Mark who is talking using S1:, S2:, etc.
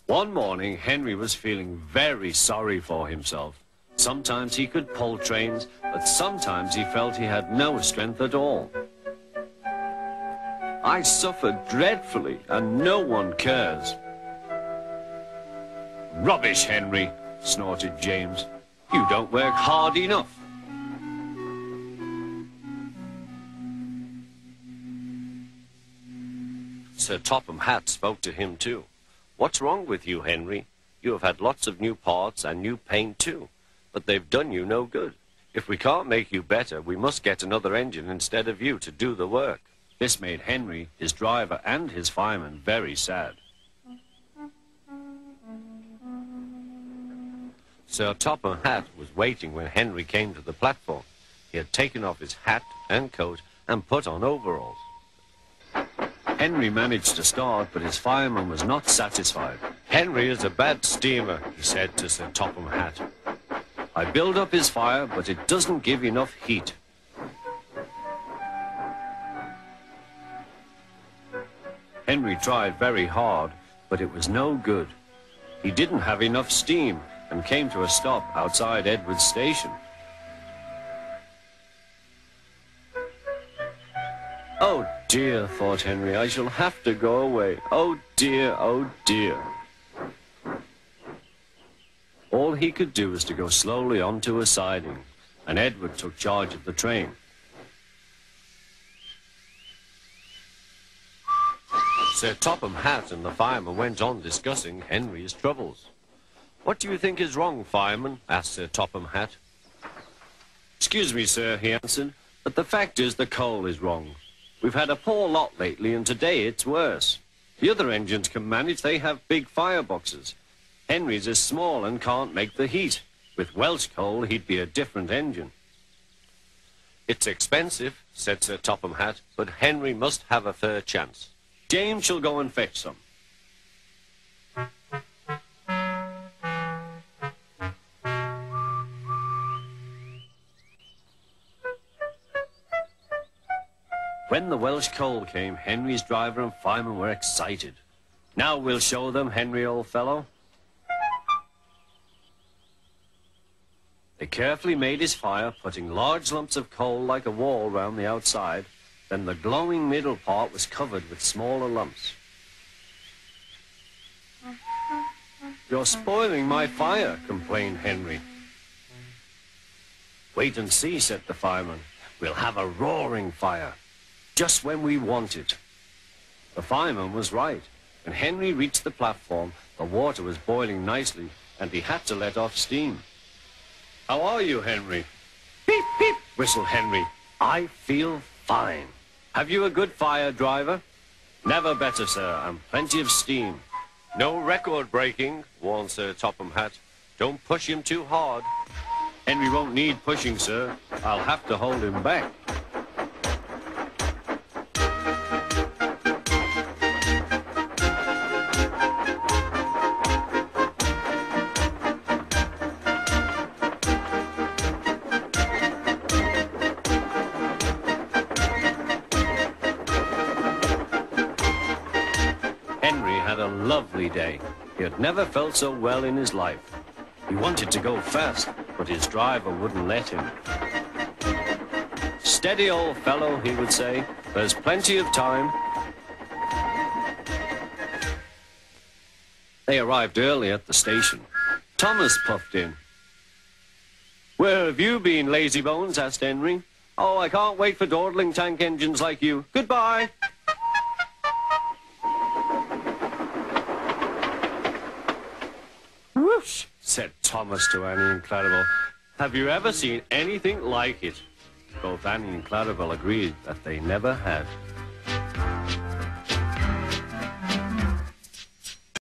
S1: One morning, Henry was feeling very sorry for himself. Sometimes he could pull trains, but sometimes he felt he had no strength at all. I suffered dreadfully, and no one cares. Rubbish, Henry, snorted James. You don't work hard enough. Sir Topham Hatt spoke to him too. What's wrong with you, Henry? You have had lots of new parts and new paint too, but they've done you no good. If we can't make you better, we must get another engine instead of you to do the work. This made Henry, his driver, and his fireman very sad. Sir Topham Hatt was waiting when Henry came to the platform. He had taken off his hat and coat and put on overalls. Henry managed to start, but his fireman was not satisfied. Henry is a bad steamer, he said to Sir Topham Hatt. I build up his fire, but it doesn't give enough heat. Henry tried very hard, but it was no good. He didn't have enough steam and came to a stop outside Edward's station. Oh dear, thought Henry, I shall have to go away. Oh dear, oh dear. All he could do was to go slowly onto a siding, and Edward took charge of the train. Sir Topham Hatt and the fireman went on discussing Henry's troubles. What do you think is wrong, fireman? Asked Sir Topham Hatt. Excuse me, sir, he answered, but the fact is the coal is wrong. We've had a poor lot lately, and today it's worse. The other engines can manage, they have big fireboxes. Henry's is small and can't make the heat. With Welsh coal, he'd be a different engine. It's expensive, said Sir Topham Hatt, but Henry must have a fair chance. James shall go and fetch some. When the Welsh coal came, Henry's driver and fireman were excited. Now we'll show them, Henry, old fellow. They carefully made his fire, putting large lumps of coal like a wall round the outside. Then the glowing middle part was covered with smaller lumps. You're spoiling my fire, complained Henry. Wait and see, said the fireman. We'll have a roaring fire. Just when we want it. The fireman was right. When Henry reached the platform, the water was boiling nicely, and he had to let off steam. How are you, Henry? Beep, beep, whistled Henry. I feel fine. Have you a good fire, driver? Never better, sir, and plenty of steam. No record breaking, warned Sir Topham Hatt. Don't push him too hard. Henry won't need pushing, sir. I'll have to hold him back. Lovely day. He had never felt so well in his life. He wanted to go fast, but his driver wouldn't let him. Steady, old fellow, he would say. There's plenty of time. They arrived early at the station. Thomas puffed in. Where have you been, lazybones? Asked Henry. Oh, I can't wait for dawdling tank engines like you. Goodbye. Whoosh, said Thomas to Annie and Clarabel. Have you ever seen anything like it? Both Annie and Clarabel agreed that they never had.